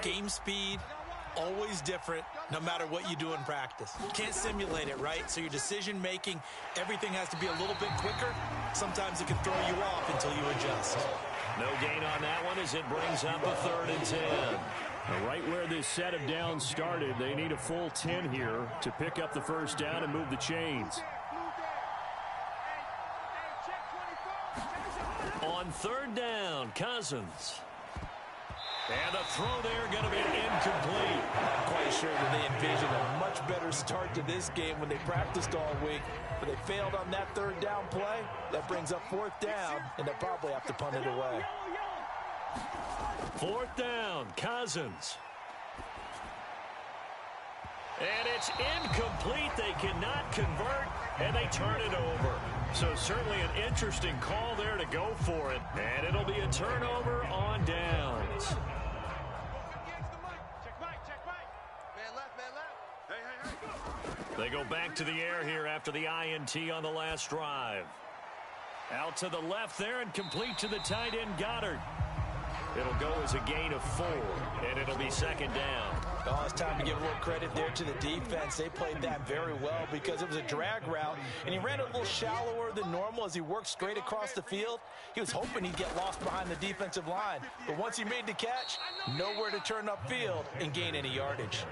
Game speed, always different, no matter what you do in practice. Can't simulate it, right? So your decision-making, everything has to be a little bit quicker. Sometimes it can throw you off until you adjust. No gain on that one as it brings up a 3rd and 10. Right where this set of downs started, they need a full 10 here to pick up the first down and move the chains. On 3rd down, Cousins. And the throw there going to be incomplete. I'm quite sure that they envisioned a much better start to this game when they practiced all week, but they failed on that 3rd down play. That brings up 4th down, and they'll probably have to punt it away. 4th down, Cousins. And it's incomplete. They cannot convert, and they turn it over. So certainly an interesting call there to go for it. And it'll be a turnover on downs. They go back to the air here after the INT on the last drive. Out to the left there and complete to the tight end, Goddard. It'll go as a gain of 4, and it'll be 2nd down. Oh, it's time to give a little credit there to the defense. They played that very well because it was a drag route, and he ran a little shallower than normal as he worked straight across the field. He was hoping he'd get lost behind the defensive line, but once he made the catch, nowhere to turn upfield and gain any yardage.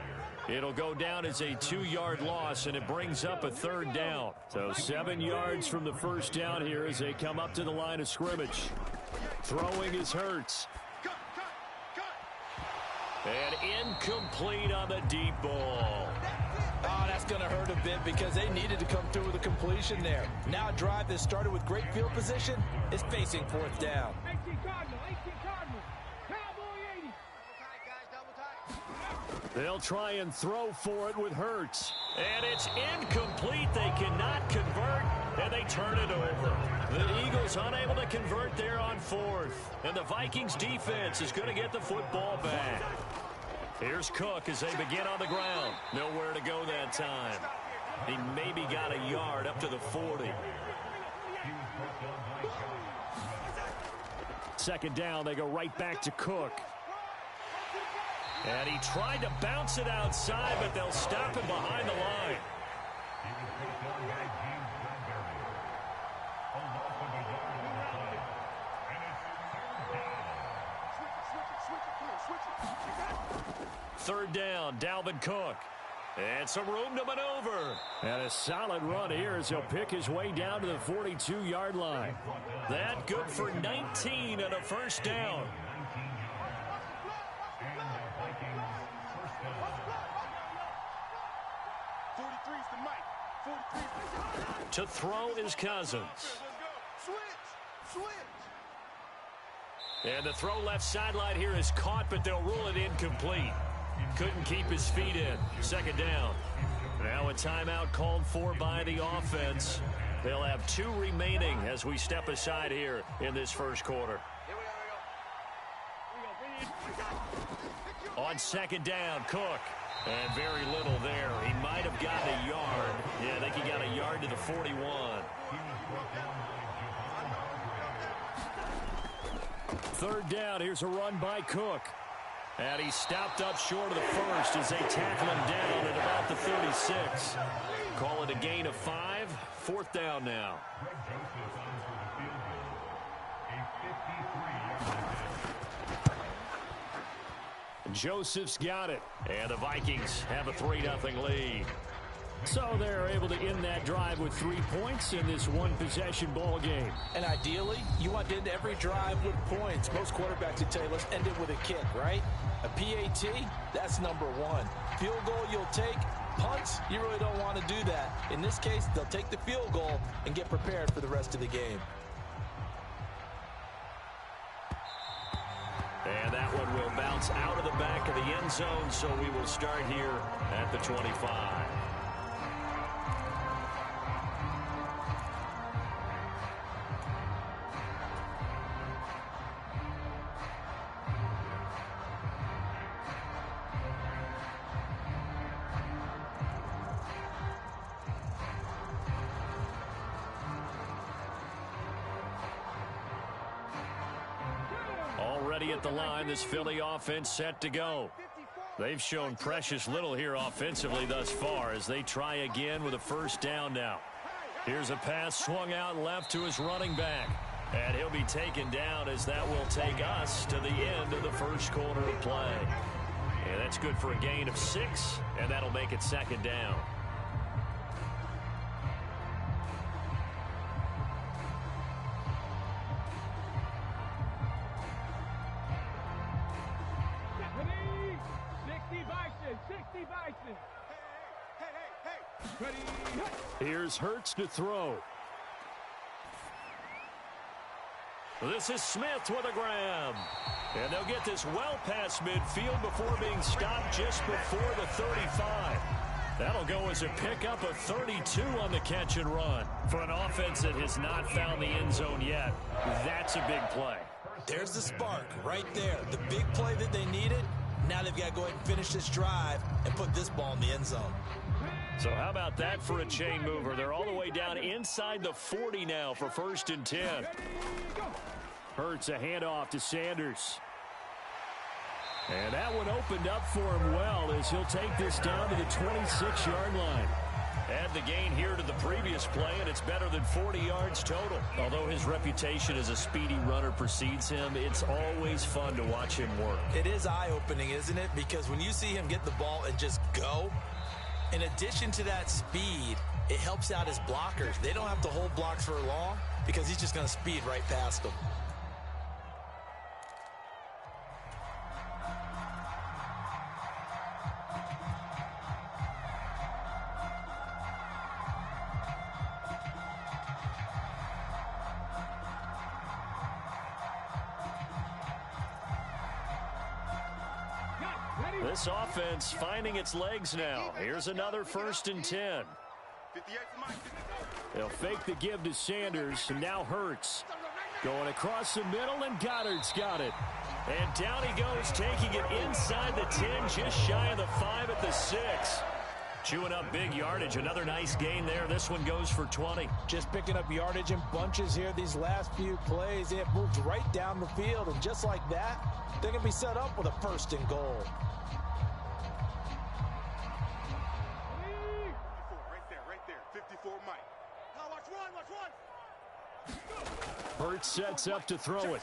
It'll go down as a 2-yard loss, and it brings up a 3rd down. So 7 yards from the first down here as they come up to the line of scrimmage. Throwing is Hurts. And incomplete on the deep ball. Oh, that's going to hurt a bit because they needed to come through with a completion there. Now a drive that started with great field position is facing 4th down. They'll try and throw for it with Hurts. And it's incomplete. They cannot convert, and they turn it over. The Eagles unable to convert there on 4th. And the Vikings defense is going to get the football back. Here's Cook as they begin on the ground. Nowhere to go that time. He maybe got a yard up to the 40. 2nd down, they go right back to Cook. And he tried to bounce it outside, but they'll stop him behind the line. Third down, Dalvin Cook. And some room to maneuver. And a solid run here as he'll pick his way down to the 42-yard line. That good for 19 and a first down. To throw is Cousins. And the throw left sideline here is caught, but they'll rule it incomplete. Couldn't keep his feet in. 2nd down. Now a timeout called for by the offense. They'll have 2 remaining as we step aside here in this first quarter. On 2nd down, Cook. And very little there. He might have gotten a yard. Yeah, I think he got a yard to the 41. Third down. Here's a run by Cook. And he stopped up short of the first as they tackle him down at about the 36. Call it a gain of 5. 4th down now. Joseph's got it. And the Vikings have a 3-0 lead. So they're able to end that drive with 3 points in this one-possession ball game. And ideally, you want to end every drive with points. Most quarterbacks would tell you, let's end it with a kick, right? A PAT, that's number 1. Field goal you'll take. Punts, you really don't want to do that. In this case, they'll take the field goal and get prepared for the rest of the game. And that one will bounce out of the back of the end zone, so we will start here at the 25. ready at the line. This Philly offense set to go. They've shown precious little here offensively thus far as they try again with a first down now. Here's a pass swung out left to his running back. And he'll be taken down as that will take us to the end of the first quarter of play. And that's good for a gain of 6, and that'll make it second down. Here's Hurts to throw. This is Smith with a grab. And they'll get this well past midfield before being stopped just before the 35. That'll go as a pickup of 32 on the catch and run. For an offense that has not found the end zone yet, that's a big play. There's the spark right there. The big play that they needed. Now they've got to go ahead and finish this drive and put this ball in the end zone. So how about that for a chain mover? They're all the way down inside the 40 now for 1st and 10. Hurts a handoff to Sanders. And that one opened up for him well as he'll take this down to the 26-yard line. Add the gain here to the previous play, and it's better than 40 yards total. Although his reputation as a speedy runner precedes him, it's always fun to watch him work. It is eye-opening, isn't it? Because when you see him get the ball and just go, in addition to that speed, it helps out his blockers. They don't have to hold blocks for long because he's just going to speed right past them. This offense finding its legs now. Here's another 1st and 10. They'll fake the give to Sanders, and now Hurts. Going across the middle, and Goddard's got it. And down he goes, taking it inside the 10, just shy of the 5 at the 6. Chewing up big yardage. Another nice gain there. This one goes for 20. Just picking up yardage in bunches here these last few plays. They have moved right down the field, and just like that, they're going to be set up with a 1st and goal. Hurts sets up to throw it.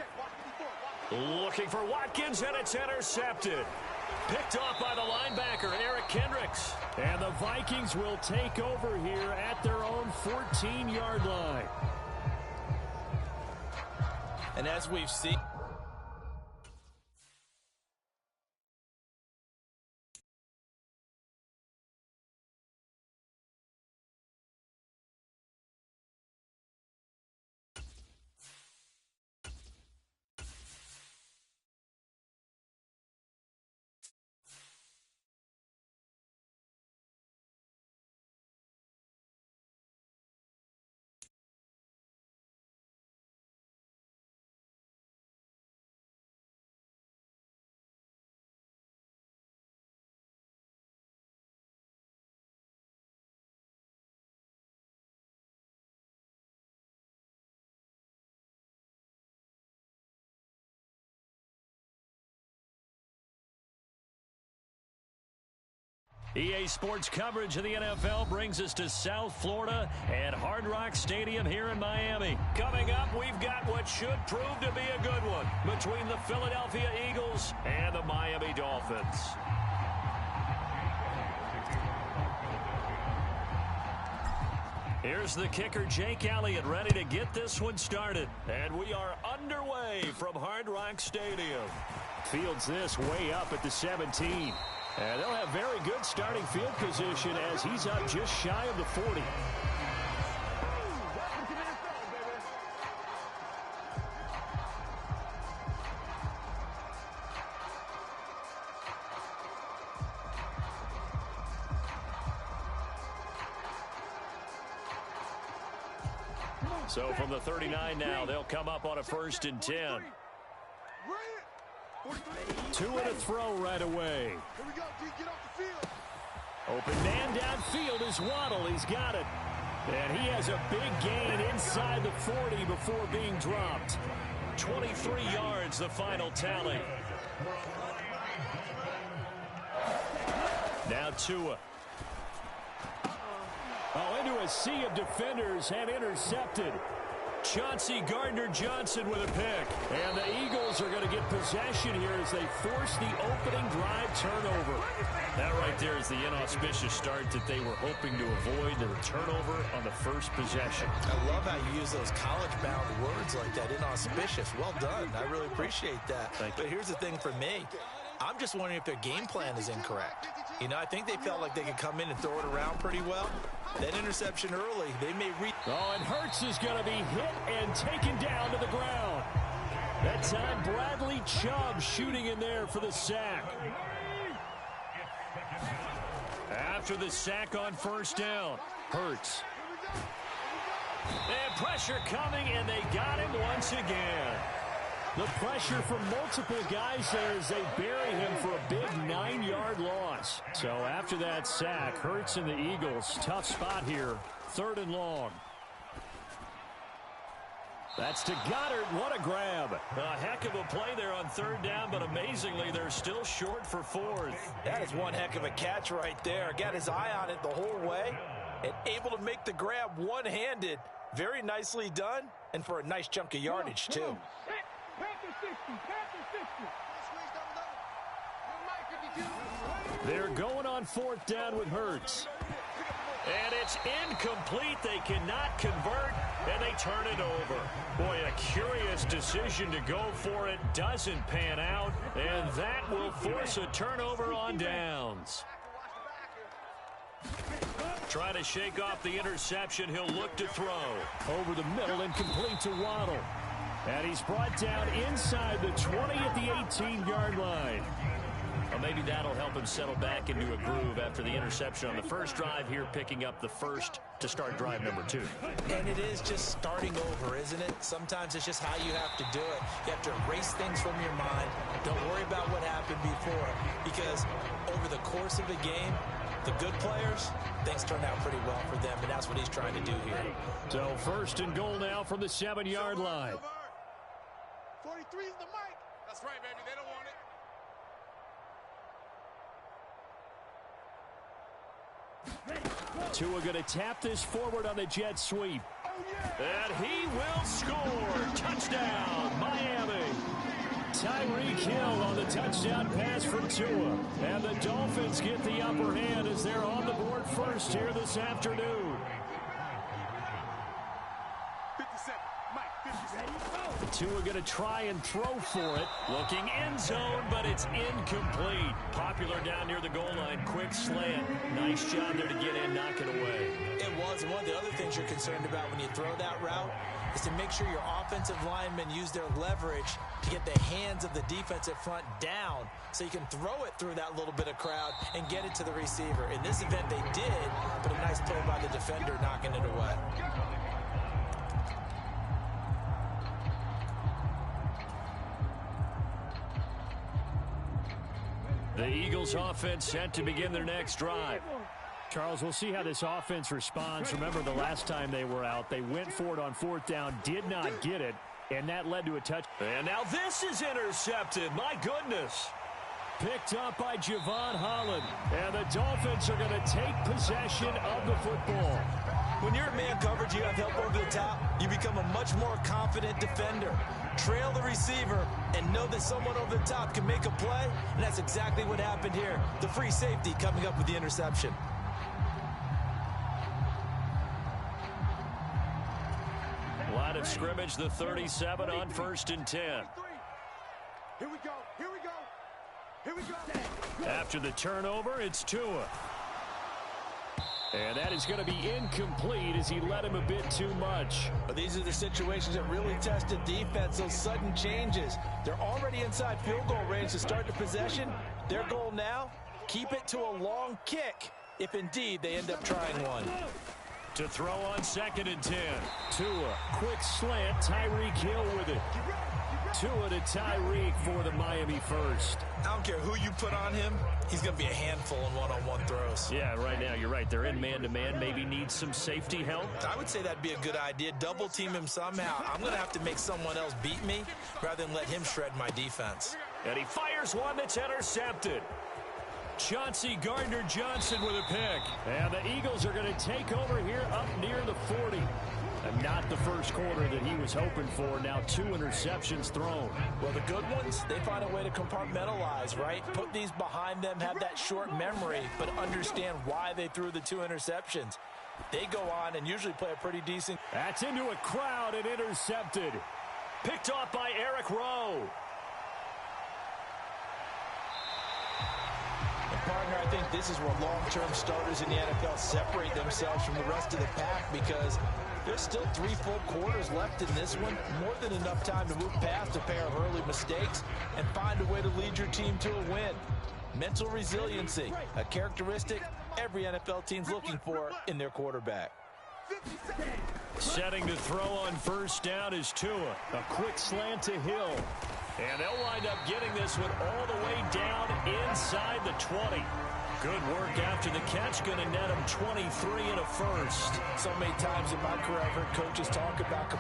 Looking for Watkins, and it's intercepted. Picked off by the linebacker, Eric Kendricks. And the Vikings will take over here at their own 14-yard line. And as we've seen... EA Sports coverage of the NFL brings us to South Florida and Hard Rock Stadium here in Miami. Coming up, we've got what should prove to be a good one between the Philadelphia Eagles and the Miami Dolphins. Here's the kicker, Jake Elliott, ready to get this one started. And we are underway from Hard Rock Stadium. Fields this way up at the 17. And they'll have very good starting field position as he's up just shy of the 40. So from the 39 now, they'll come up on a 1st and 10. 2 and a throw right away. Here we go, D, get off the field. Open man downfield is Waddle. He's got it. And he has a big gain inside the 40 before being dropped. 23 yards, the final tally. Now Tua. Oh, into a sea of defenders and intercepted. Chauncey Gardner-Johnson with a pick. And the Eagles are going to get possession here as they force the opening drive turnover. That right there is the inauspicious start that they were hoping to avoid, the turnover on the first possession. I love how you use those college-bound words like that, inauspicious. Well done. I really appreciate that. But here's the thing for me. I'm just wondering if their game plan is incorrect. You know, I think they felt like they could come in and throw it around pretty well. That interception early, they may reach. Oh, and Hurts is going to be hit and taken down to the ground. That time, Bradley Chubb shooting in there for the sack. After the sack on first down, Hurts. And pressure coming, and they got him once again. The pressure from multiple guys there as they bury him for a big 9-yard loss. So after that sack, Hurts and the Eagles, tough spot here, 3rd and long. That's to Goddard. What a grab. A heck of a play there on 3rd down, but amazingly, they're still short for 4th. That is one heck of a catch right there. Got his eye on it the whole way and able to make the grab one-handed. Very nicely done, and for a nice chunk of yardage, too. They're going on 4th down with Hurts. And it's incomplete. They cannot convert, and they turn it over. Boy, a curious decision to go for it. Doesn't pan out, and that will force a turnover on downs. Trying to shake off the interception. He'll look to throw. Over the middle and complete to Waddle. And he's brought down inside the 20 at the 18-yard line. Well, maybe that'll help him settle back into a groove after the interception on the first drive here, picking up the first to start drive number 2. And it is just starting over, isn't it? Sometimes it's just how you have to do it. You have to erase things from your mind. Don't worry about what happened before, because over the course of a game, the good players, things turn out pretty well for them, and that's what he's trying to do here. So 1st and goal now from the 7-yard line. 43 is the mic. That's right, baby. They don't want it. Tua going to tap this forward on the jet sweep. And he will score. Touchdown, Miami. Tyreek Hill on the touchdown pass from Tua. And the Dolphins get the upper hand as they're on the board first here this afternoon. 57. Mike, 57. Tua going to try and throw for it. Looking end zone, but it's incomplete. Popular down near the goal line. Quick slant. Nice job there to get in, knock it away. It was. And one of the other things you're concerned about when you throw that route is to make sure your offensive linemen use their leverage to get the hands of the defensive front down so you can throw it through that little bit of crowd and get it to the receiver. In this event, they did, but a nice play by the defender knocking it away. The Eagles offense set to begin their next drive. Charles, we'll see how this offense responds. Remember, the last time they were out, they went for it on 4th down, did not get it, and that led to a touch. And now this is intercepted. My goodness. Picked up by Javon Holland. And the Dolphins are going to take possession of the football. When you're in man coverage, you have help over the top, you become a much more confident defender. Trail the receiver and know that someone over the top can make a play, and that's exactly what happened here. The free safety coming up with the interception. Line of scrimmage, the 37 on 1st and 10. Here we go. Here we go. Here we go. After the turnover, it's Tua. And that is going to be incomplete as he led him a bit too much. But these are the situations that really tested defense, those sudden changes. They're already inside field goal range to start the possession. Their goal now, keep it to a long kick, if indeed they end up trying one. To throw on 2nd and 10. Tua, quick slant, Tyreek Hill with it. Tua to Tyreek for the Miami first. I don't care who you put on him, he's going to be a handful in one-on-one throws. Yeah, right now, you're right. They're in man-to-man. Maybe needs some safety help. I would say that'd be a good idea. Double team him somehow. I'm going to have to make someone else beat me rather than let him shred my defense. And he fires one that's intercepted. Chauncey Gardner-Johnson with a pick. And the Eagles are going to take over here up near the 40. And not the first quarter that he was hoping for. Now 2 interceptions thrown. Well, the good ones, they find a way to compartmentalize, right? Put these behind them, have that short memory, but understand why they threw the 2 interceptions. They go on and usually play a pretty decent. That's into a crowd and intercepted. Picked off by Eric Rowe. And partner, I think this is where long-term starters in the NFL separate themselves from the rest of the pack, because there's still 3 full quarters left in this one. More than enough time to move past a pair of early mistakes and find a way to lead your team to a win. Mental resiliency, a characteristic every NFL team's looking for in their quarterback. Setting to throw on first down is Tua. A quick slant to Hill. And they'll wind up getting this one all the way down inside the 20. Good work after the catch. Going to net him 23 and a first. So many times in my career I've heard coaches talk about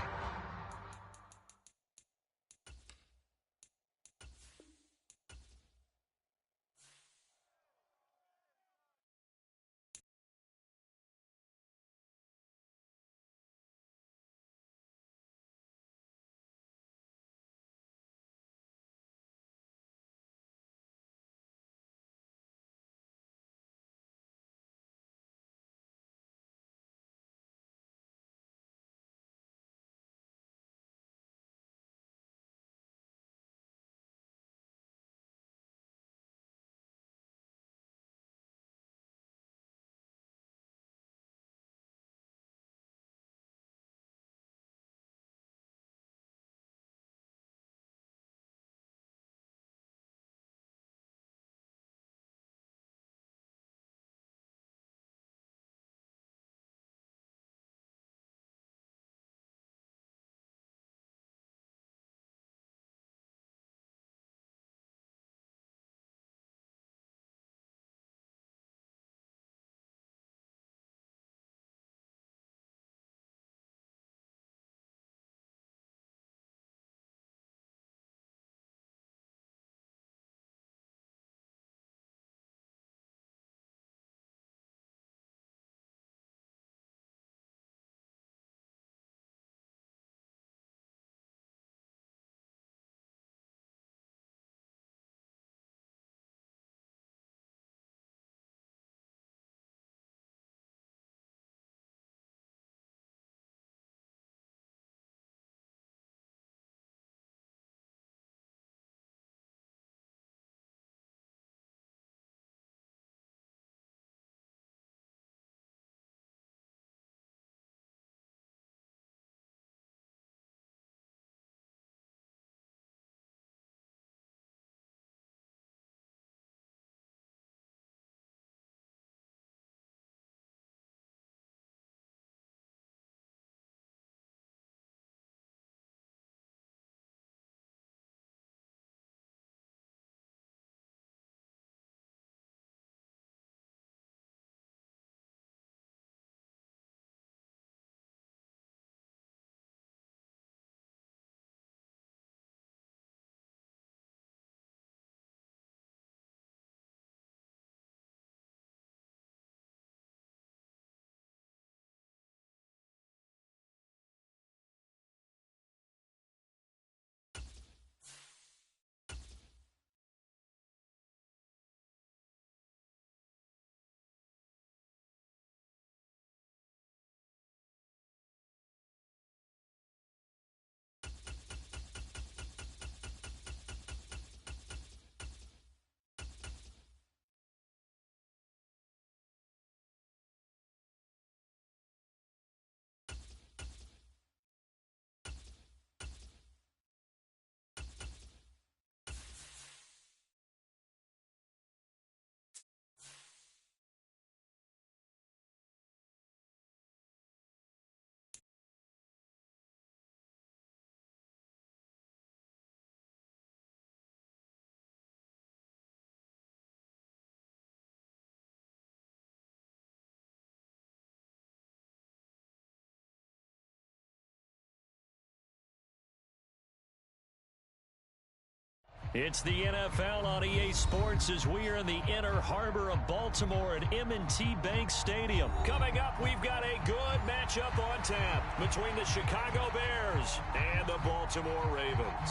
It's the NFL on EA Sports as we are in the inner harbor of Baltimore at M&T Bank Stadium. Coming up, we've got a good matchup on tap between the Chicago Bears and the Baltimore Ravens.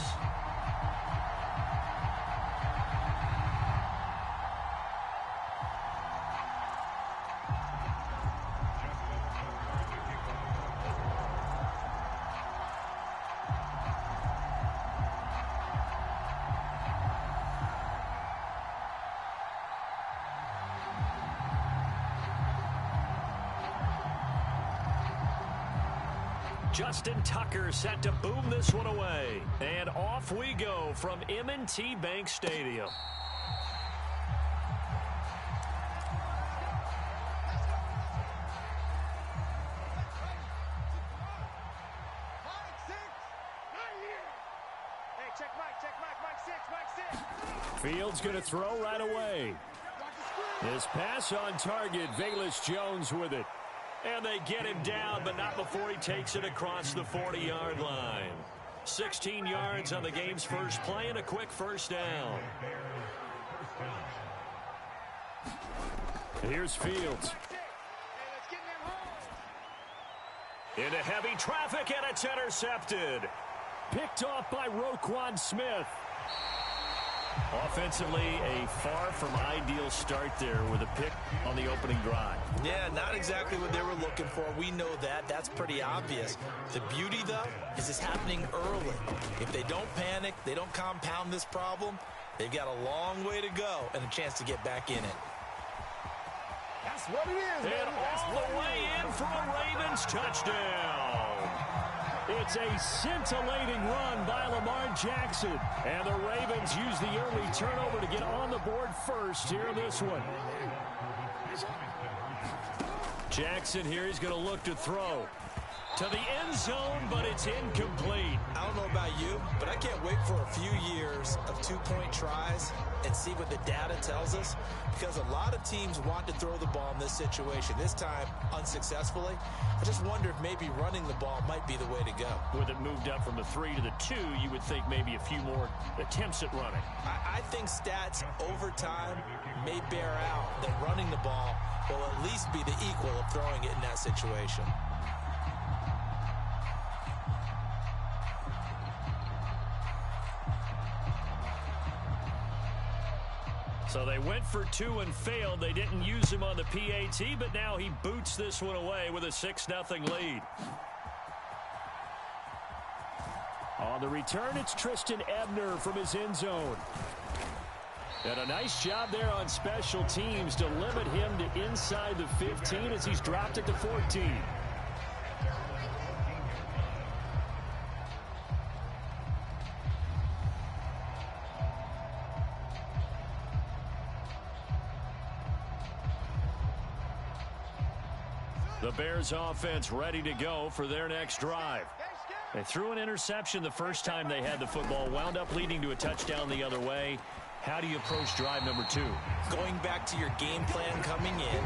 Justin Tucker set to boom this one away. And off we go from M&T Bank Stadium. Fields going to throw right away. His pass on target. Velus Jones with it. And they get him down, but not before he takes it across the 40-yard line. 16 yards on the game's first play and a quick first down. Here's Fields. Into heavy traffic, and it's intercepted. Picked off by Roquan Smith. Offensively, a far from ideal start there with a pick on the opening drive. Yeah, not exactly what they were looking for. We know that. That's pretty obvious. The beauty, though, is it's happening early. If they don't panic, they don't compound this problem, they've got a long way to go and a chance to get back in it. That's what it is, man. And all the way in for a Ravens touchdown. It's a scintillating run by Lamar Jackson. And the Ravens use the early turnover to get on the board first here in this one. Jackson here, he's going to look to throw to the end zone, but it's incomplete. I don't know about you, but I can't wait for a few years of two-point tries and see what the data tells us, because a lot of teams want to throw the ball in this situation, this time unsuccessfully. I just wonder if maybe running the ball might be the way to go. With it moved up from the 3 to the 2, you would think maybe a few more attempts at running. I think stats over time may bear out that running the ball will at least be the equal of throwing it in that situation. So they went for 2 and failed. They didn't use him on the PAT, but now he boots this one away with a 6-0 lead. On the return, it's Tristan Ebner from his end zone. And a nice job there on special teams to limit him to inside the 15 as he's dropped it to 14. The Bears offense ready to go for their next drive. They threw an interception the first time they had the football, wound up leading to a touchdown the other way. How do you approach drive number 2? Going back to your game plan coming in,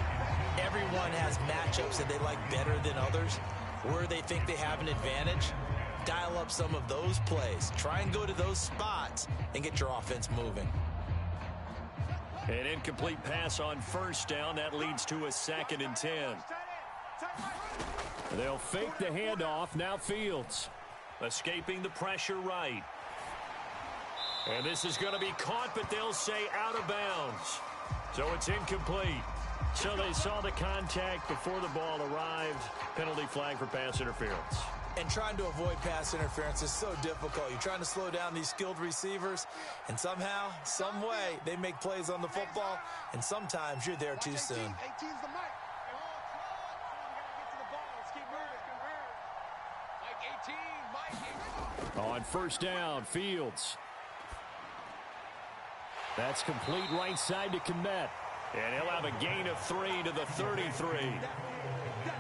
everyone has matchups that they like better than others, where they think they have an advantage. Dial up some of those plays. Try and go to those spots and get your offense moving. An incomplete pass on first down. That leads to a 2nd and 10. They'll fake the handoff. Now Fields escaping the pressure right. And this is going to be caught, but they'll say out of bounds. So it's incomplete. So they saw the contact before the ball arrived. Penalty flag for pass interference. And trying to avoid pass interference is so difficult. You're trying to slow down these skilled receivers, and somehow, some way, they make plays on the football, and sometimes you're there too soon. 18's the mic. On first down, Fields. That's complete right side to Kmet. And he'll have a gain of 3 to the 33.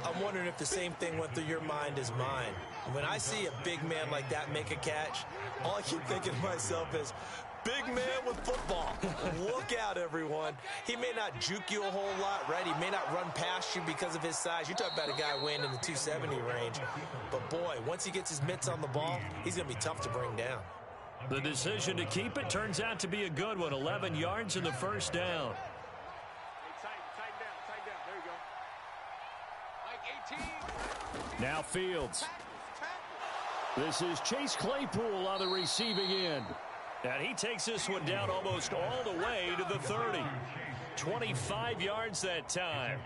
I'm wondering if the same thing went through your mind as mine. When I see a big man like that make a catch, all I keep thinking to myself is, big man with football. Look out, everyone. He may not juke you a whole lot, right? He may not run past you because of his size. You're talking about a guy weighing in the 270 range. But, boy, once he gets his mitts on the ball, he's going to be tough to bring down. The decision to keep it turns out to be a good one. 11 yards in the first down. Now Fields. This is Chase Claypool on the receiving end. And he takes this one down almost all the way to the 30. 25 yards that time.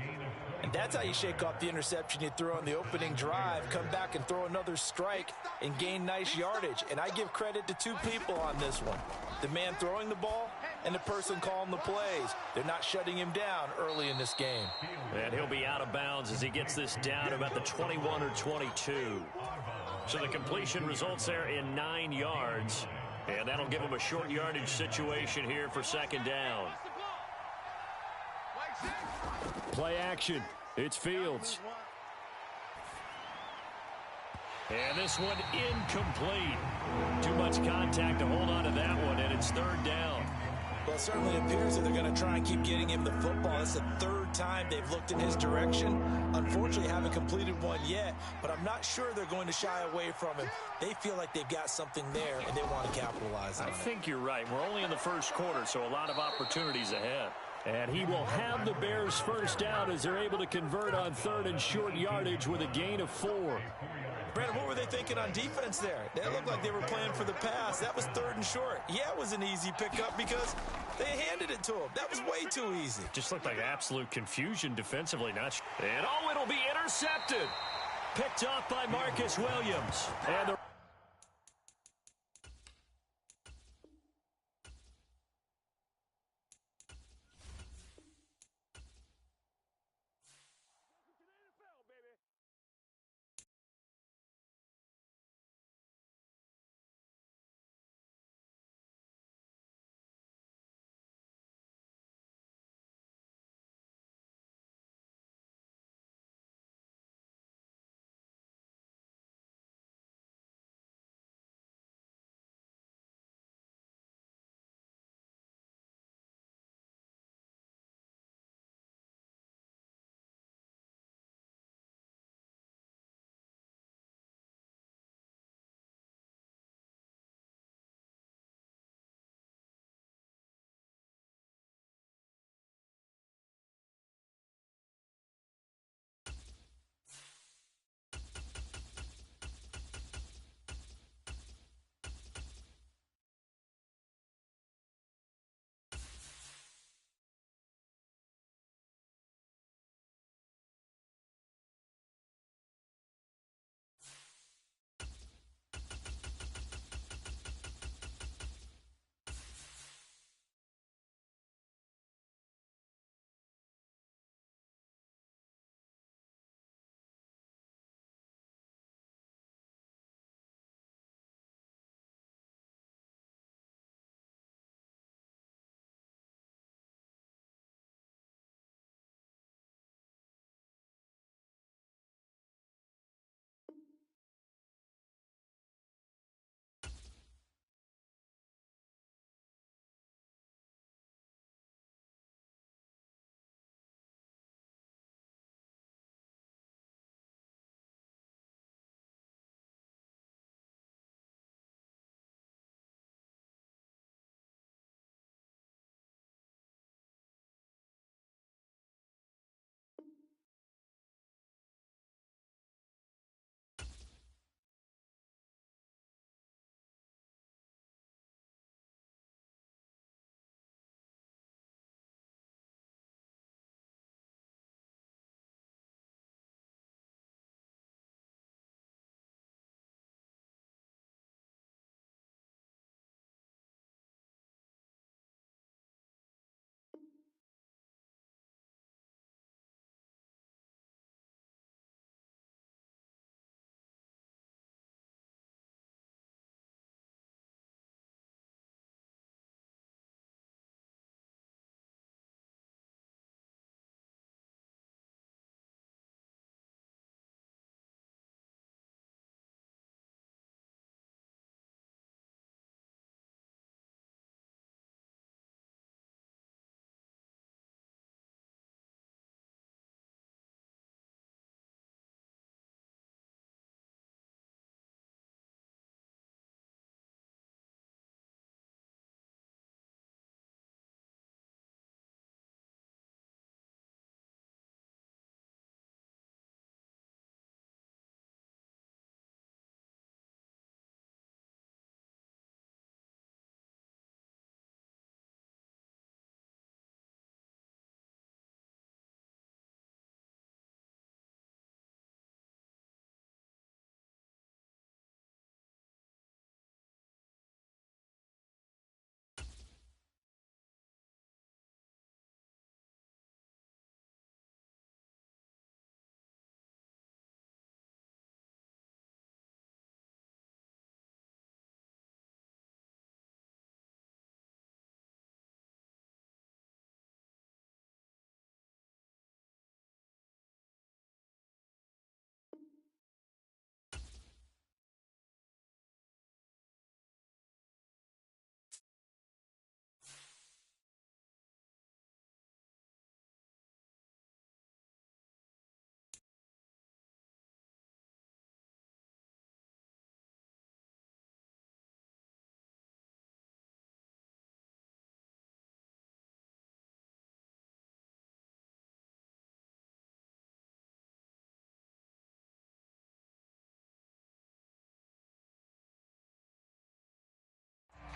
And that's how you shake off the interception you threw on the opening drive, come back and throw another strike and gain nice yardage. And I give credit to two people on this one. The man throwing the ball and the person calling the plays. They're not shutting him down early in this game. And he'll be out of bounds as he gets this down about the 21 or 22. So the completion results there in 9 yards. And that'll give him a short yardage situation here for second down. Play action. It's Fields. And this one incomplete. Too much contact to hold on to that one, and it's third down. Well, it certainly appears that they're going to try and keep getting him the football. It's the third time they've looked in his direction. Unfortunately, haven't completed one yet, but I'm not sure they're going to shy away from him. They feel like they've got something there, and they want to capitalize on it. I think you're right. We're only in the first quarter, so a lot of opportunities ahead. And he will have the Bears first down as they're able to convert on third and short yardage with a gain of 4. Brandon, what were they thinking on defense there? They looked like they were playing for the pass. That was third and short. Yeah, it was an easy pickup because they handed it to him. That was way too easy. Just looked like absolute confusion defensively. And oh, it'll be intercepted. Picked off by Marcus Williams. And the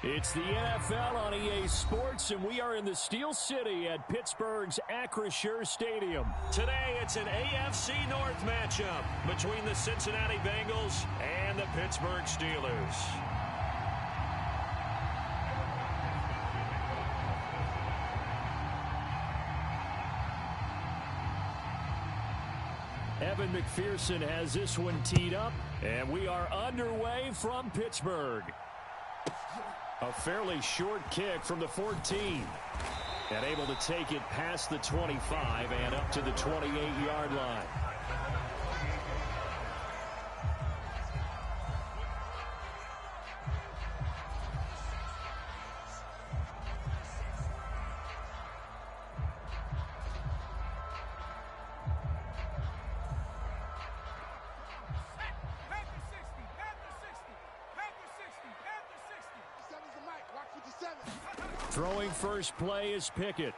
It's the NFL on EA Sports, and we are in the Steel City at Pittsburgh's Acrisure Stadium. Today, it's an AFC North matchup between the Cincinnati Bengals and the Pittsburgh Steelers. Evan McPherson has this one teed up, and we are underway from Pittsburgh. A fairly short kick from the 14. And able to take it past the 25 and up to the 28-yard line. Throwing first play is Pickett.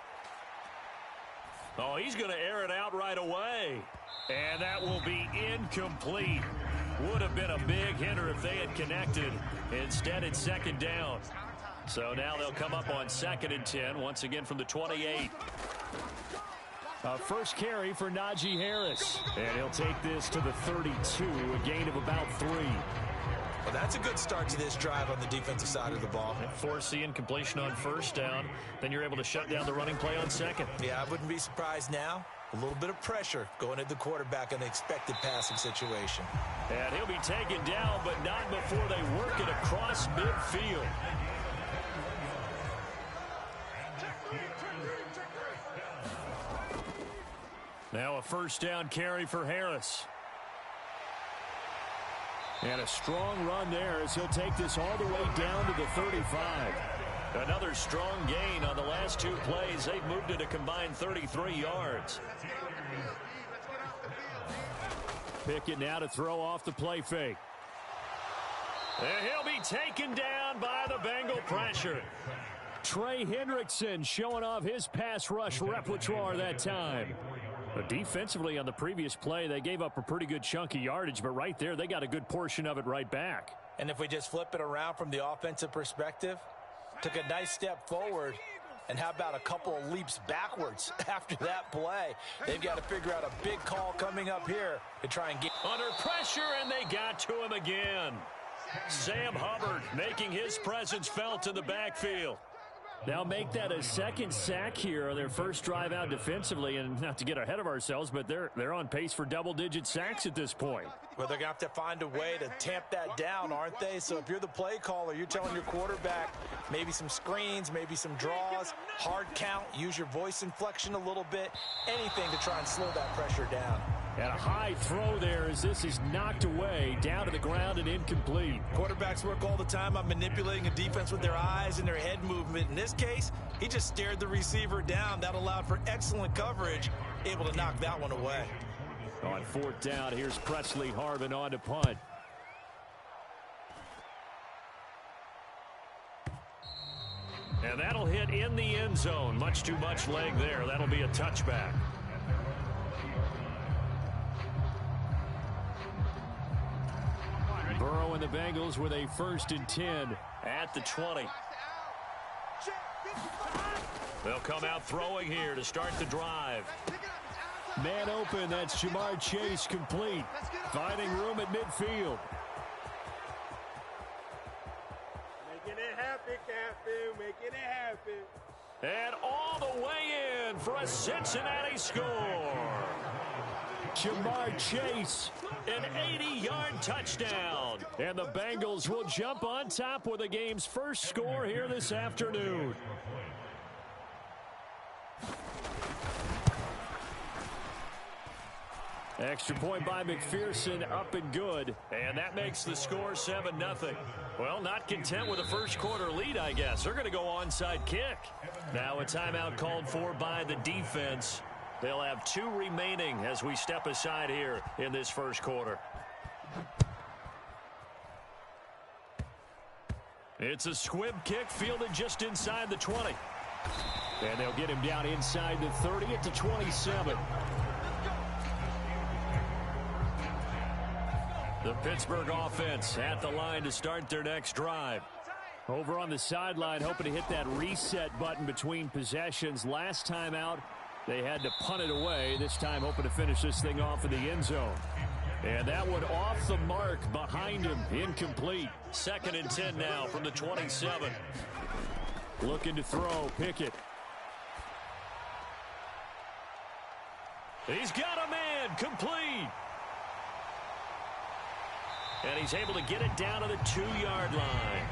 Oh, he's going to air it out right away. And that will be incomplete. Would have been a big hitter if they had connected. Instead, it's second down. So now they'll come up on 2nd and 10, once again from the 28. First carry for Najee Harris. And he'll take this to the 32, a gain of about 3. Well, that's a good start to this drive on the defensive side of the ball. Force the incompletion on first down. Then you're able to shut down the running play on second. Yeah, I wouldn't be surprised now. A little bit of pressure going at the quarterback in the expected passing situation. And he'll be taken down, but not before they work it across midfield. Now a first down carry for Harris. And a strong run there as he'll take this all the way down to the 35. Another strong gain on the last 2 plays. They've moved it a combined 33 yards. Pickett now to throw off the play fake. And he'll be taken down by the Bengal pressure. Trey Hendrickson showing off his pass rush repertoire that time. But defensively on the previous play, they gave up a pretty good chunk of yardage, but right there, they got a good portion of it right back. And if we just flip it around from the offensive perspective, took a nice step forward, and how about a couple of leaps backwards after that play? They've got to figure out a big call coming up here to try and get under pressure, and they got to him again. Sam Hubbard making his presence felt in the backfield. They'll make that a second sack here on their first drive out defensively, and not to get ahead of ourselves, but they're on pace for double-digit sacks at this point. Well, they're going to have to find a way to tamp that down, aren't they? So if you're the play caller, you're telling your quarterback maybe some screens, maybe some draws, hard count, use your voice inflection a little bit, anything to try and slow that pressure down. And a high throw there as this is knocked away, down to the ground and incomplete. Quarterbacks work all the time on manipulating a defense with their eyes and their head movement. In this case, he just stared the receiver down. That allowed for excellent coverage, able to knock that one away. On 4th down, here's Presley Harvin on to punt. And that'll hit in the end zone. Much too much leg there. That'll be a touchback. Burrow and the Bengals with a 1st and 10 at the 20. They'll come out throwing here to start the drive. Man open, that's Jamar Chase complete. Finding room at midfield. Making it happen, Captain. Making it happen. And all the way in for a Cincinnati score. Jamar Chase, an 80-yard touchdown. And the Bengals will jump on top with the game's first score here this afternoon. Extra point by McPherson, up and good. And that makes the score 7-0. Well, not content with a first quarter lead, I guess. They're going to go onside kick. Now a timeout called for by the defense. They'll have 2 remaining as we step aside here in this first quarter. It's a squib kick fielded just inside the 20. And they'll get him down inside the 30 at the 27. The Pittsburgh offense at the line to start their next drive. Over on the sideline, hoping to hit that reset button between possessions. Last time out, they had to punt it away. This time, hoping to finish this thing off in the end zone. And that one off the mark behind him. Incomplete. 2nd and 10 now from the 27. Looking to throw. Pickett. He's got a man. Complete. And he's able to get it down to the 2-yard line.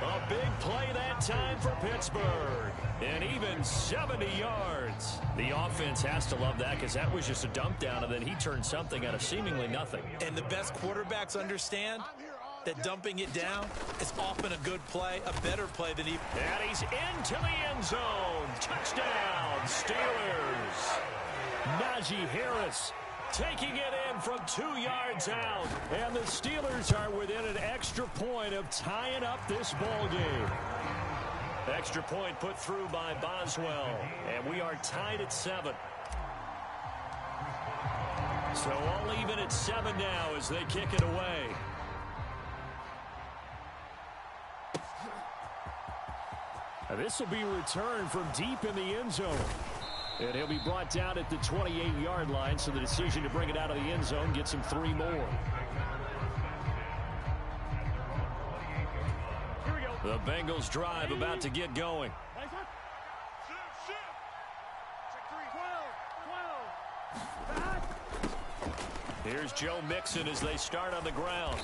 A big play that time for Pittsburgh. And even 70 yards. The offense has to love that because that was just a dump down, and then he turned something out of seemingly nothing. And the best quarterbacks understand that dumping it down is often a good play, a better play than he... And he's into the end zone. Touchdown, Steelers. Najee Harris taking it in from 2 yards out. And the Steelers are within an extra point of tying up this ball game. Extra point put through by Boswell. And we are tied at 7. So all even at 7 now as they kick it away. And this will be returned from deep in the end zone. And he'll be brought down at the 28-yard line, so the decision to bring it out of the end zone gets him 3 more. The Bengals drive about to get going. Here's Joe Mixon as they start on the ground.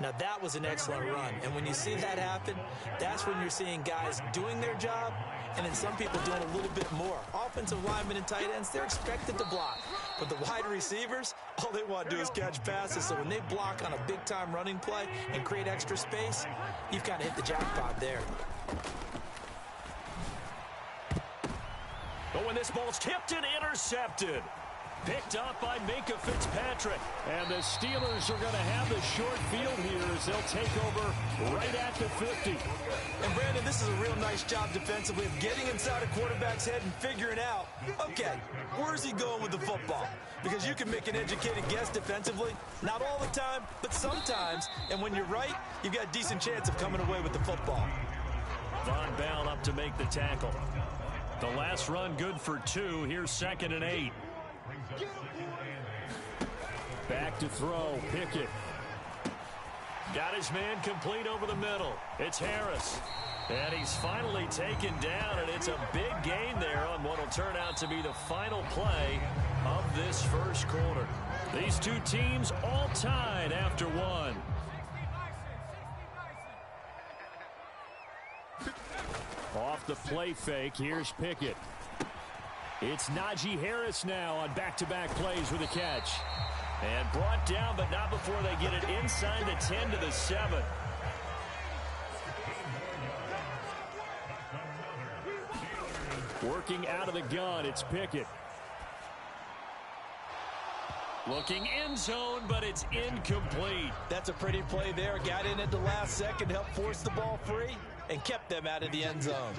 Now that was an excellent run, and when you see that happen, that's when you're seeing guys doing their job and then some people doing a little bit more. Offensive linemen and tight ends, they're expected to block. But the wide receivers, all they want to do is catch passes. So when they block on a big-time running play and create extra space, you've kind of hit the jackpot there. But when this ball's tipped and intercepted. Picked up by Minka Fitzpatrick. And the Steelers are going to have the short field here as they'll take over right at the 50. And Brandon, this is a real nice job defensively of getting inside a quarterback's head and figuring out, okay, where's he going with the football? Because you can make an educated guess defensively, not all the time, but sometimes. And when you're right, you've got a decent chance of coming away with the football. Von Bell up to make the tackle. The last run good for 2. Here's 2nd and 8. Back to throw. Pickett. Got his man complete over the middle. It's Harris. And he's finally taken down, and it's a big gain there on what will turn out to be the final play of this first quarter. These two teams all tied after 1. Off the play fake, here's Pickett. It's Najee Harris now on back-to-back plays with a catch. And brought down, but not before they get it inside the 10 to the 7. Working out of the gun, it's Pickett. Looking end zone, but it's incomplete. That's a pretty play there. Got in at the last second, helped force the ball free, and kept them out of the end zone.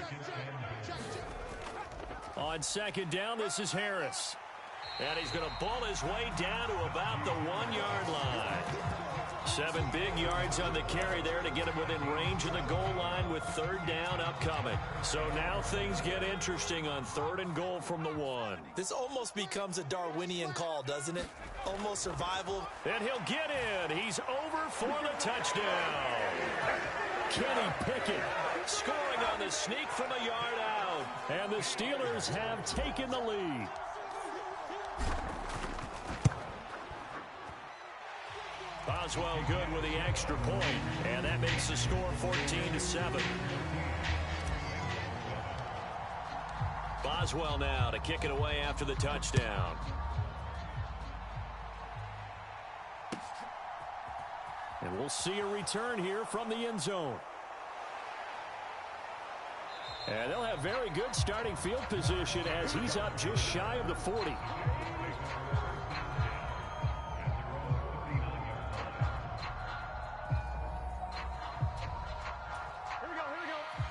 On 2nd down, this is Harris. And he's going to ball his way down to about the 1-yard line. 7 big yards on the carry there to get him within range of the goal line with 3rd down upcoming. So now things get interesting on 3rd and goal from the 1. This almost becomes a Darwinian call, doesn't it? Almost survival. And he'll get in. He's over for the touchdown. Kenny Pickett scoring on the sneak from a yard out. And the Steelers have taken the lead. Boswell good with the extra point, and that makes the score 14-7. Boswell now to kick it away after the touchdown. And we'll see a return here from the end zone. And they'll have very good starting field position as he's up just shy of the 40.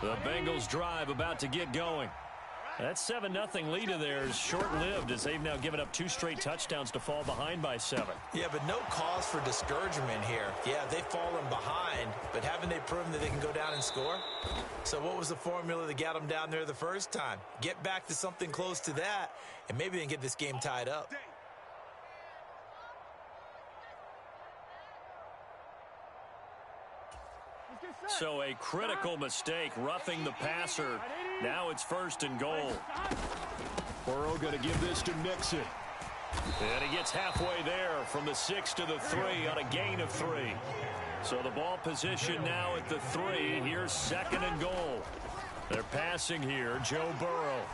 The Bengals drive about to get going. That 7-0 lead of theirs is short-lived as they've now given up 2 straight touchdowns to fall behind by 7. Yeah, but no cause for discouragement here. Yeah, they've fallen behind, but haven't they proven that they can go down and score? So what was the formula that got them down there the first time? Get back to something close to that, and maybe they can get this game tied up. So a critical mistake, roughing the passer. Now it's 1st and goal. Burrow going to give this to Mixon. And he gets halfway there from the 6 to the 3 on a gain of 3. So the ball position now at the 3. Here's 2nd and goal. They're passing here, Joe Burrow.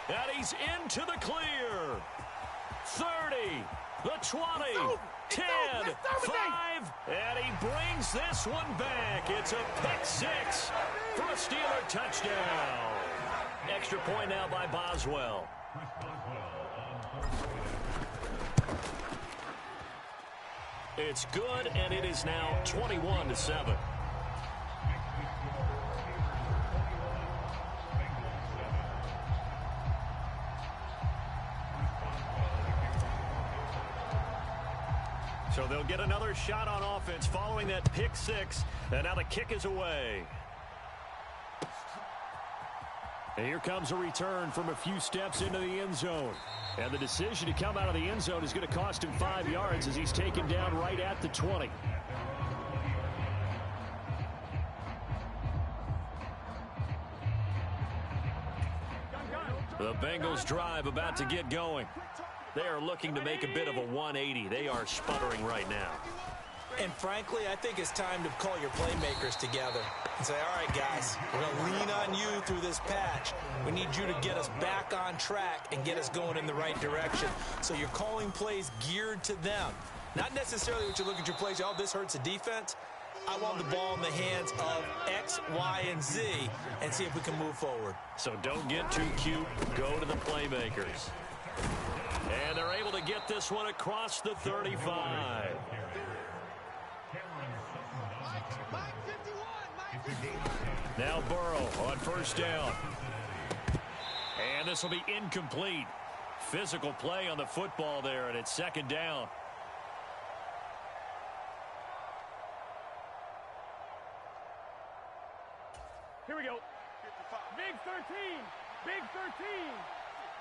And he's into the clear. 30, the 20, 10, 5, and he brings this one back. It's a pick 6 for a Steeler touchdown. Extra point now by Boswell. It's good, and it is now 21-7. So they'll get another shot on offense following that pick 6. And now the kick is away. And here comes a return from a few steps into the end zone. And the decision to come out of the end zone is going to cost him 5 yards as he's taken down right at the 20. The Bengals drive about to get going. They are looking to make a bit of a 180. They are sputtering right now. And frankly, I think it's time to call your playmakers together and say, all right, guys, we're going to lean on you through this patch. We need you to get us back on track and get us going in the right direction. So you're calling plays geared to them. Not necessarily what you look at your plays, oh, this hurts the defense. I want the ball in the hands of X, Y, and Z and see if we can move forward. So don't get too cute. Go to the playmakers. And they're able to get this one across the 35. Now Burrow on 1st down. And this will be incomplete. Physical play on the football there, and it's 2nd down. Here we go. Big 13. Big 13.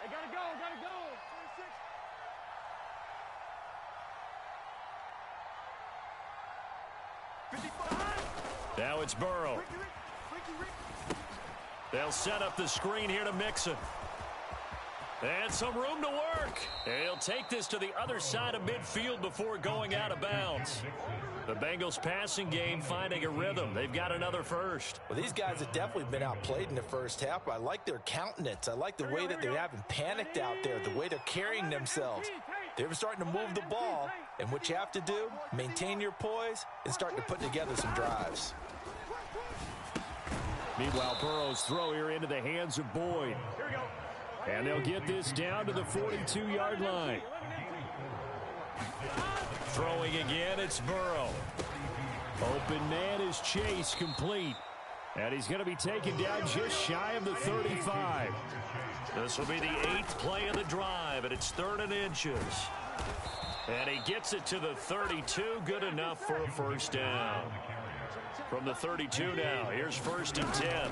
They gotta go, gotta go. 55. Now it's Burrow. They'll set up the screen here to Mixon. And some room to work. And he'll take this to the other side of midfield before going out of bounds. The Bengals passing game finding a rhythm. They've got another first. Well, these guys have definitely been outplayed in the first half. I like their countenance. I like the way that they haven't panicked out there, the way they're carrying themselves. They're starting to move the ball, and what you have to do, maintain your poise and start to put together some drives. Meanwhile, Burrow's throw here into the hands of Boyd. And they'll get this down to the 42-yard line. Throwing again, it's Burrow. Open man is Chase, complete. And he's going to be taken down just shy of the 35. This will be the 8th play of the drive, and it's 3rd and inches. And he gets it to the 32, good enough for a 1st down. From the 32 now, here's 1st and 10.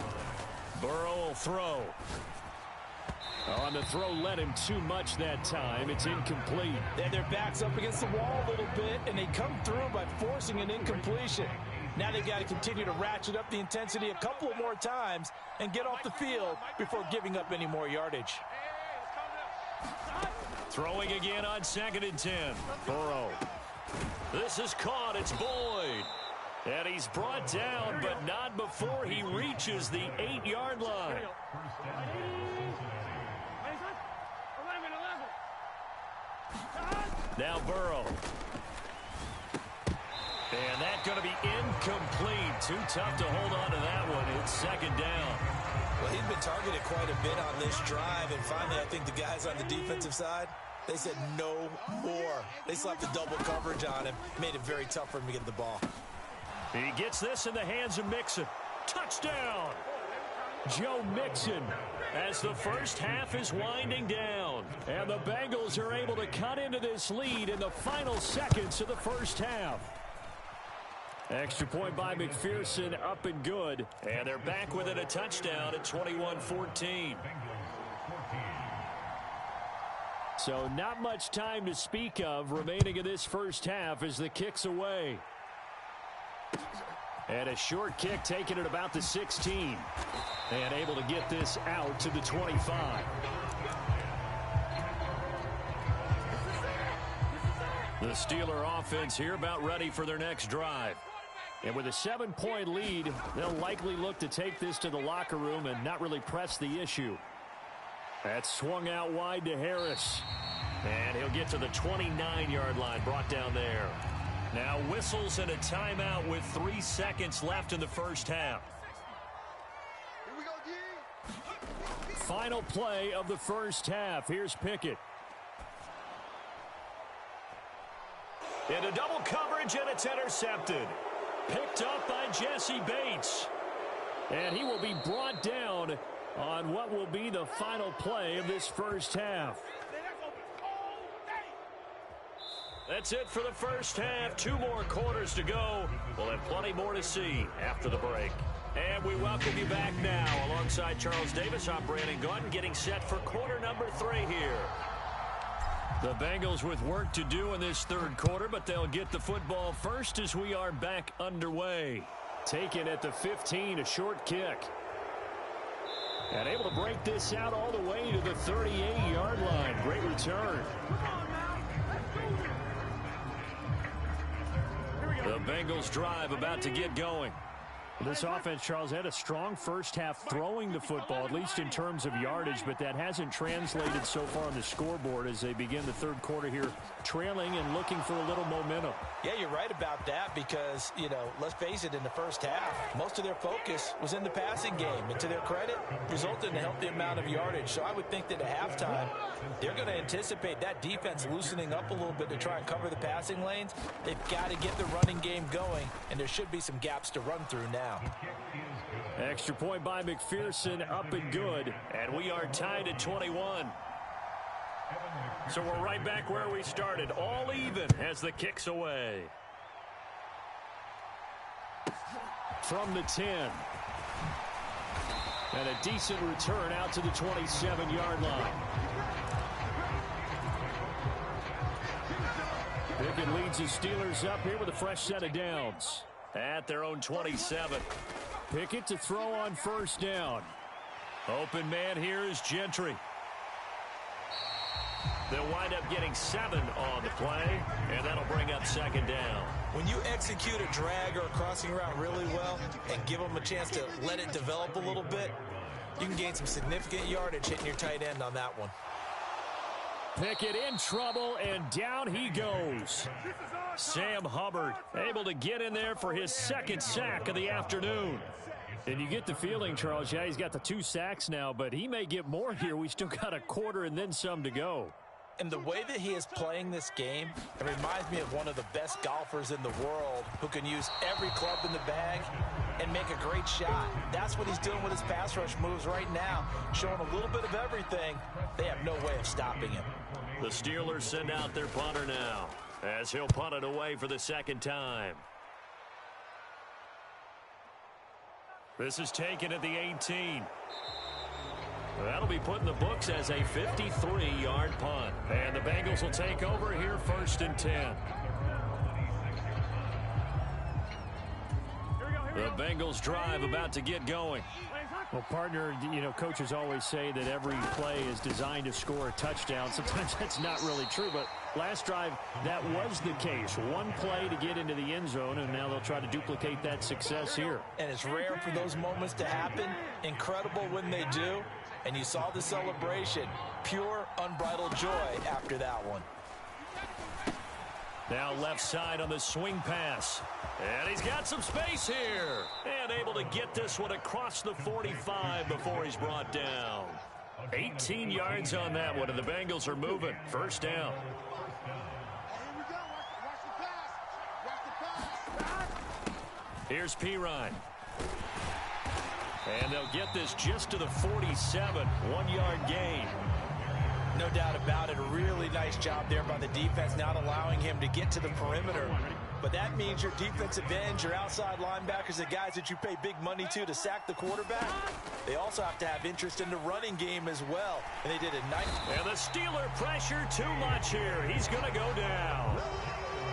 Burrow will throw. On the throw, led him too much that time. It's incomplete. And their back's up against the wall a little bit, and they come through by forcing an incompletion. Now they've got to continue to ratchet up the intensity a couple of more times and get off the field before giving up any more yardage. Throwing again on 2nd and 10. Burrow. This is caught. It's Boyd. And he's brought down, but not before he reaches the 8-yard line. Now Burrow. And that's going to be incomplete. Too tough to hold on to that one. It's 2nd down. Well, he's been targeted quite a bit on this drive, and finally I think the guys on the defensive side, they said no more. They slapped the double coverage on him, made it very tough for him to get the ball. He gets this in the hands of Mixon. Touchdown! Joe Mixon as the first half is winding down. And the Bengals are able to cut into this lead in the final seconds of the first half. Extra point by McPherson, up and good. And they're back within a touchdown at 21-14. So not much time to speak of remaining in this first half as the kick's away. And a short kick taken at about the 16. And able to get this out to the 25. The Steeler offense here about ready for their next drive. And with a 7-point lead, they'll likely look to take this to the locker room and not really press the issue. That's swung out wide to Harris. And he'll get to the 29-yard line, brought down there. Now whistles and a timeout with 3 seconds left in the first half. Here we go, G. Final play of the first half. Here's Pickett. Into double coverage, and it's intercepted. Picked up by Jesse Bates. And he will be brought down on what will be the final play of this first half. That's it for the first half. 2 more quarters to go. We'll have plenty more to see after the break. And we welcome you back now. Alongside Charles Davis, I'm Brandon Gunn, getting set for quarter number 3 here. The Bengals with work to do in this third quarter, but they'll get the football first as we are back underway. Taken at the 15, a short kick. And able to break this out all the way to the 38-yard line. Great return. The Bengals drive about to get going. This offense, Charles, had a strong first half throwing the football, at least in terms of yardage, but that hasn't translated so far on the scoreboard as they begin the third quarter here, trailing and looking for a little momentum. Yeah, you're right about that because, let's face it, in the first half, most of their focus was in the passing game. And to their credit, resulted in a healthy amount of yardage. So I would think that at halftime, they're going to anticipate that defense loosening up a little bit to try and cover the passing lanes. They've got to get the running game going, and there should be some gaps to run through now. Extra point by McPherson, up and good. And we are tied at 21. So we're right back where we started, all even as the kick's away. From the 10. And a decent return out to the 27-yard line. Pickett leads his Steelers up here with a fresh set of downs. At their own 27. Pickett to throw on first down. Open man here is Gentry. They'll wind up getting 7 on the play, and that'll bring up second down. When you execute a drag or a crossing route really well and give them a chance to let it develop a little bit, you can gain some significant yardage hitting your tight end on that one. Pickett in trouble, and down he goes. Sam Hubbard able to get in there for his second sack of the afternoon. And you get the feeling, Charles, yeah, he's got the 2 sacks now, but he may get more here. We still got a quarter and then some to go. And the way that he is playing this game, it reminds me of one of the best golfers in the world who can use every club in the bag and make a great shot. That's what he's doing with his pass rush moves right now, showing a little bit of everything. They have no way of stopping him. The Steelers send out their punter now, as he'll punt it away for the second time. This is taken at the 18. That'll be put in the books as a 53-yard punt. And the Bengals will take over here first and 10. The Bengals drive about to get going. Well, partner, coaches always say that every play is designed to score a touchdown. Sometimes that's not really true, but last drive, that was the case. One play to get into the end zone, and now they'll try to duplicate that success here. And it's rare for those moments to happen. Incredible when they do. And you saw the celebration. Pure, unbridled joy after that one. Now left side on the swing pass. And he's got some space here. And able to get this one across the 45 before he's brought down. 18 yards on that one, and the Bengals are moving. First down. Here's Pirine. And they'll get this just to the 47, 1-yard gain. No doubt about it. A really nice job there by the defense, not allowing him to get to the perimeter. But that means your defensive ends, your outside linebackers, the guys that you pay big money to sack the quarterback, they also have to have interest in the running game as well. And they did a nice... And the Steeler pressure too much here. He's going to go down.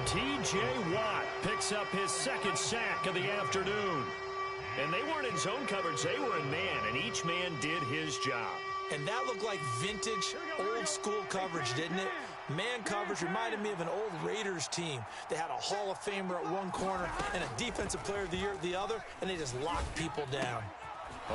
T.J. Watt picks up his second sack of the afternoon. And they weren't in zone coverage. They were in man, and each man did his job. And that looked like vintage, old-school coverage, didn't it? Man coverage reminded me of an old Raiders team. They had a Hall of Famer at one corner and a Defensive Player of the Year at the other, and they just locked people down.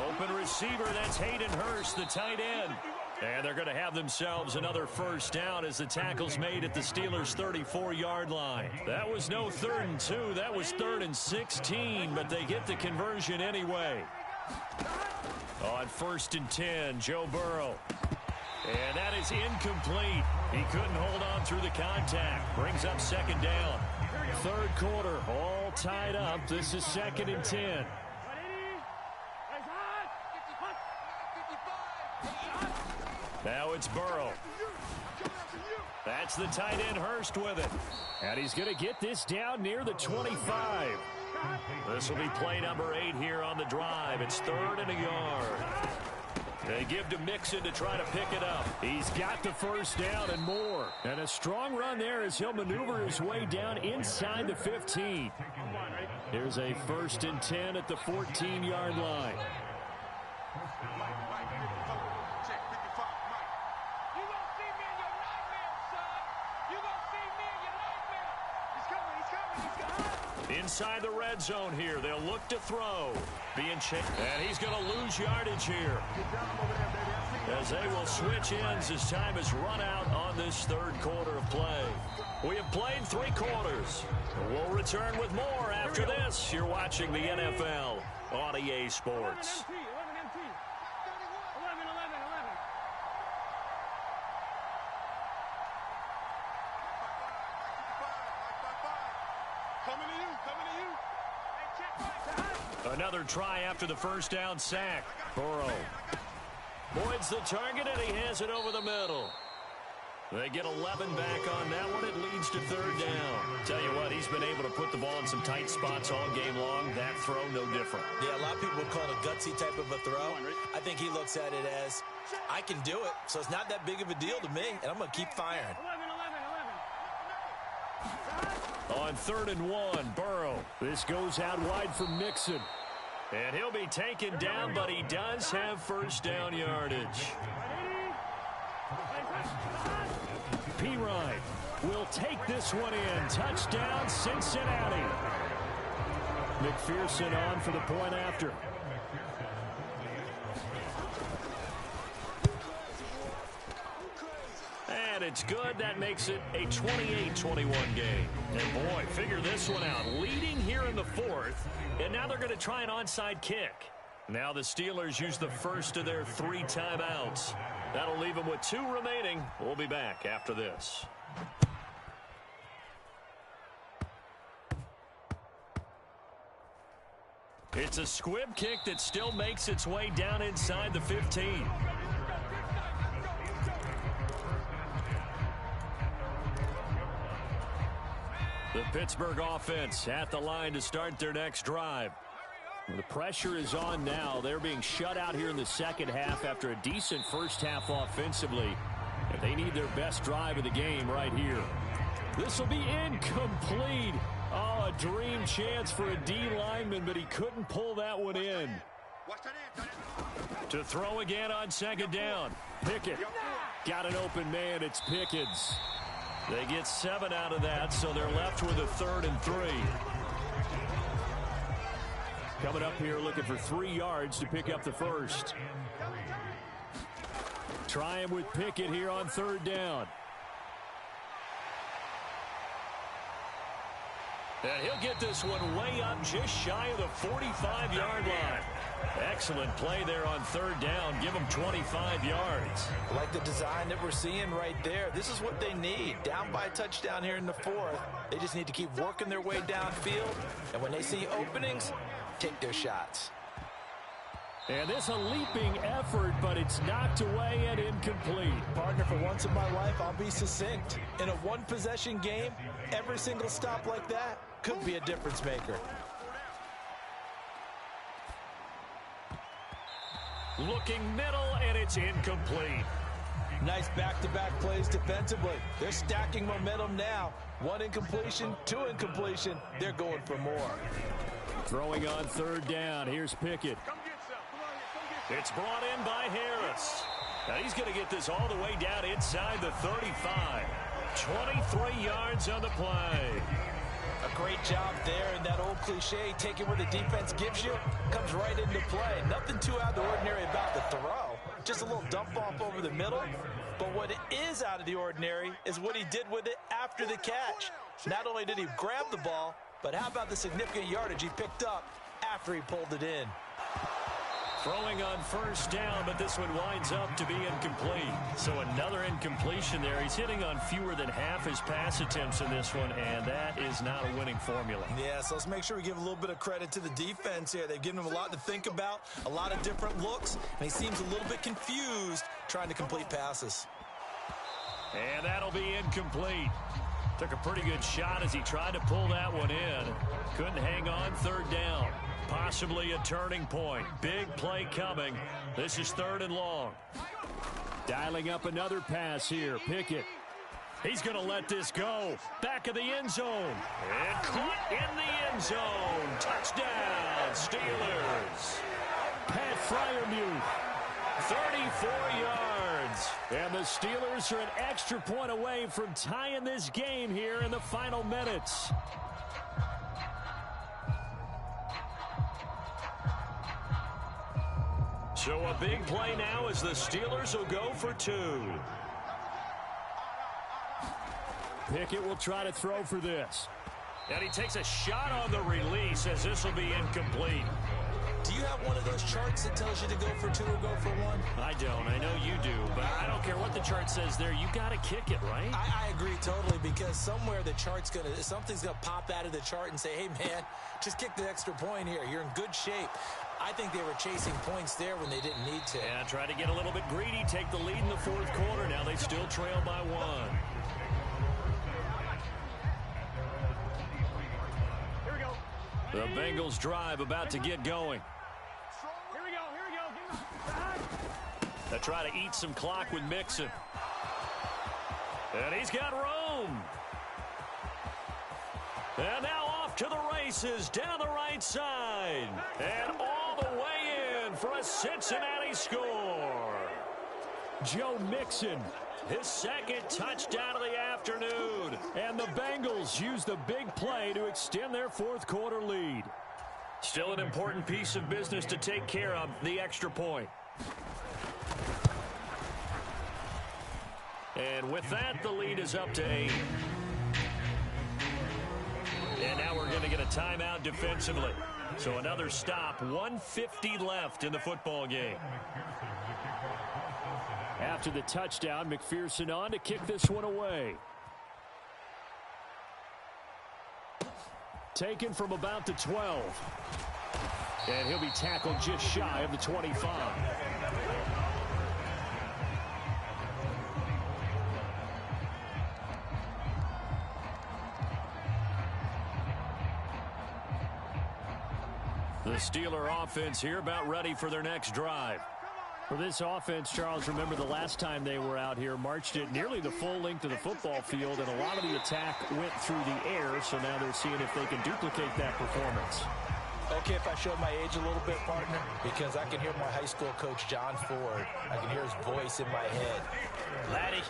Open receiver, that's Hayden Hurst, the tight end. And they're going to have themselves another first down as the tackle's made at the Steelers' 34-yard line. That was no 3rd and 2. That was 3rd and 16, but they get the conversion anyway. On 1st and 10, Joe Burrow. And that is incomplete. He couldn't hold on through the contact. Brings up 2nd down. 3rd quarter, all tied up. This is 2nd and 10. Now it's Burrow. That's the tight end Hurst with it. And he's going to get this down near the 25. This will be play number 8 here on the drive. It's 3rd and a yard. They give to Mixon to try to pick it up. He's got the first down and more. And a strong run there as he'll maneuver his way down inside the 15. Here's a 1st and 10 at the 14-yard line. Inside the red zone here. They'll look to throw. Being checked. And he's going to lose yardage here. As they will switch ends as time has run out on this 3rd quarter of play. We have played 3 quarters. We'll return with more after this. You're watching the NFL on EA Sports. Another try after the first down sack. Burrow. Boyd's the target, and he has it over the middle. They get 11 back on that one. It leads to 3rd down. Tell you what, he's been able to put the ball in some tight spots all game long. That throw, no different. Yeah, a lot of people would call it a gutsy type of a throw. I think he looks at it as, I can do it, so it's not that big of a deal to me, and I'm going to keep firing. On 3rd and 1, Burrow. This goes out wide for Mixon. And he'll be taken down, but he does have first down yardage. Pirine will take this one in. Touchdown, Cincinnati. McPherson on for the point after. And it's good. That makes it a 28-21 game. And boy, figure this one out. Leading here in the 4th, and now they're going to try an onside kick. Now the Steelers use the first of their 3 timeouts. That'll leave them with 2 remaining. We'll be back after this. It's a squib kick that still makes its way down inside the 15. The Pittsburgh offense at the line to start their next drive. The pressure is on now. They're being shut out here in the second half after a decent first half offensively. And they need their best drive of the game right here. This will be incomplete. Oh, a dream chance for a D lineman, but he couldn't pull that one in. To throw again on 2nd down. Pickett got an open man. It's Pickens. They get 7 out of that, so they're left with a 3rd and 3. Coming up here looking for 3 yards to pick up the first. Try him with Pickett here on 3rd down. And he'll get this one way up just shy of the 45-yard line. excellent play there on third down. Give them 25 yards. I like the design that we're seeing right there. This is what they need. Down by a touchdown here in the fourth. They just need to keep working their way downfield. And when they see openings, take their shots. And this a leaping effort, but it's knocked away and incomplete. Partner, for once in my life, I'll be succinct. In a one-possession game, every single stop like that could be a difference maker. Looking middle, and it's incomplete. Nice back-to-back plays defensively. They're stacking momentum now. One incompletion, two incompletion. They're going for more. Throwing on third down. Here's Pickett. It's brought in by Harris. Now he's going to get this all the way down inside the 35. 23 yards on the play. A great job there, and that old cliche, taking what the defense gives you, comes right into play. Nothing too out of the ordinary about the throw. Just a little dump off over the middle. But what is out of the ordinary is what he did with it after the catch. Not only did he grab the ball, but how about the significant yardage he picked up after he pulled it in? Throwing on first down, but this one winds up to be incomplete. So another incompletion there. He's hitting on fewer than half his pass attempts in this one, and that is not a winning formula. Yeah, so let's make sure we give a little bit of credit to the defense here. They've given him a lot to think about, a lot of different looks, and he seems a little bit confused trying to complete passes. And that'll be incomplete. Took a pretty good shot as he tried to pull that one in. Couldn't hang on third down. Possibly a turning point. Big play coming. This is third and long. Dialing up another pass here. Pickett. He's going to let this go. Back of the end zone. And caught in the end zone. Touchdown, Steelers. Pat Freiermuth. 34 yards. And the Steelers are an extra point away from tying this game here in the final minutes. So a big play now as the Steelers will go for two. Pickett will try to throw for this. And he takes a shot on the release as this will be incomplete. Do you have one of those charts that tells you to go for two or go for one? I don't. I know you do. But I don't care what the chart says there. You got to kick it, right? I agree totally, because somewhere the chart's something's going to pop out of the chart and say, hey, man, just kick the extra point here. You're in good shape. I think they were chasing points there when they didn't need to. Yeah, try to get a little bit greedy, take the lead in the fourth quarter. Now they still trail by one. Here we go. The Bengals drive about to get going. Here we go. Give him back. They try to eat some clock with Mixon. And he's got room. And now off to the races down the right side. And all the way in for a Cincinnati score. Joe Mixon. His second touchdown of the afternoon. And the Bengals use the big play to extend their fourth quarter lead. Still an important piece of business to take care of, the extra point. And with that, the lead is up to 8. And now we're going to get a timeout defensively. So another stop, 1:50 left in the football game. After the touchdown, McPherson on to kick this one away. Taken from about the 12. And he'll be tackled just shy of the 25. The Steeler offense here about ready for their next drive. For this offense, Charles, remember the last time they were out here, marched it nearly the full length of the football field, and a lot of the attack went through the air, so now they're seeing if they can duplicate that performance. Okay, if I show my age a little bit, partner, because I can hear my high school coach, John Ford. I can hear his voice in my head. Laddie,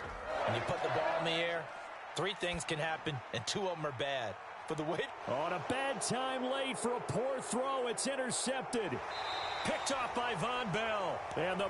when you put the ball in the air, 3 things can happen, and 2 of them are bad. For the weight. On a bad time late for a poor throw. It's intercepted. Picked off by Von Bell. And the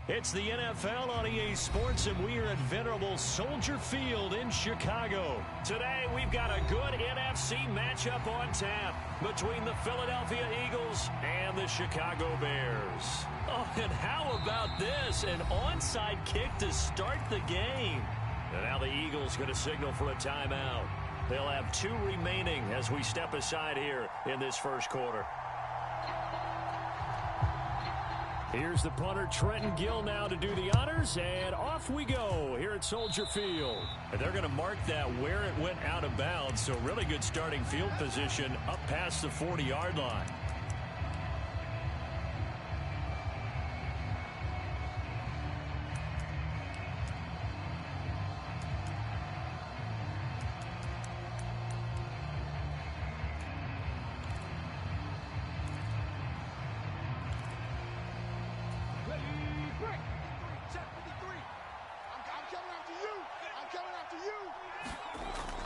It's the NFL on EA Sports, and we are at venerable Soldier Field in Chicago. Today, we've got a good NFC matchup on tap between the Philadelphia Eagles and the Chicago Bears. Oh, and how about this? An onside kick to start the game. And now the Eagles going to signal for a timeout. They'll have 2 remaining as we step aside here in this first quarter. Here's the punter, Trenton Gill, now to do the honors, and off we go here at Soldier Field. And they're going to mark that where it went out of bounds, so really good starting field position up past the 40-yard line.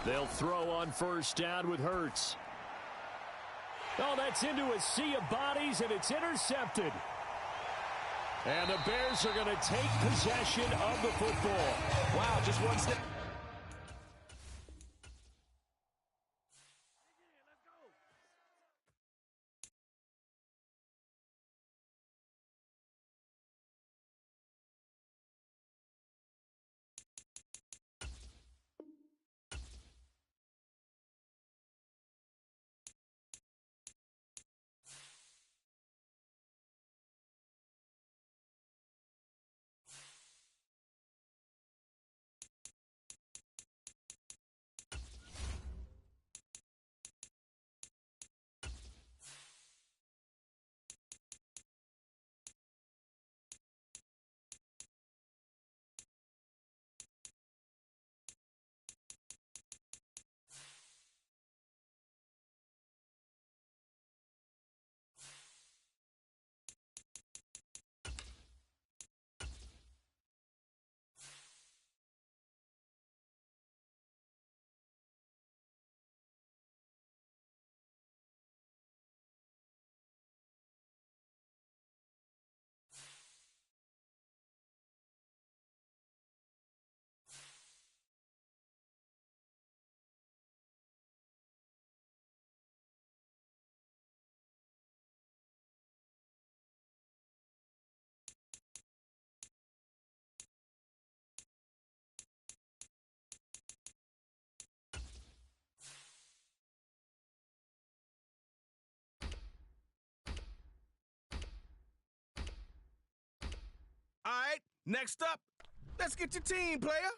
They'll throw on first down with Hurts. Oh, that's into a sea of bodies, and it's intercepted. And the Bears are going to take possession of the football. Wow, just one step. All right, next up, let's get your team, player.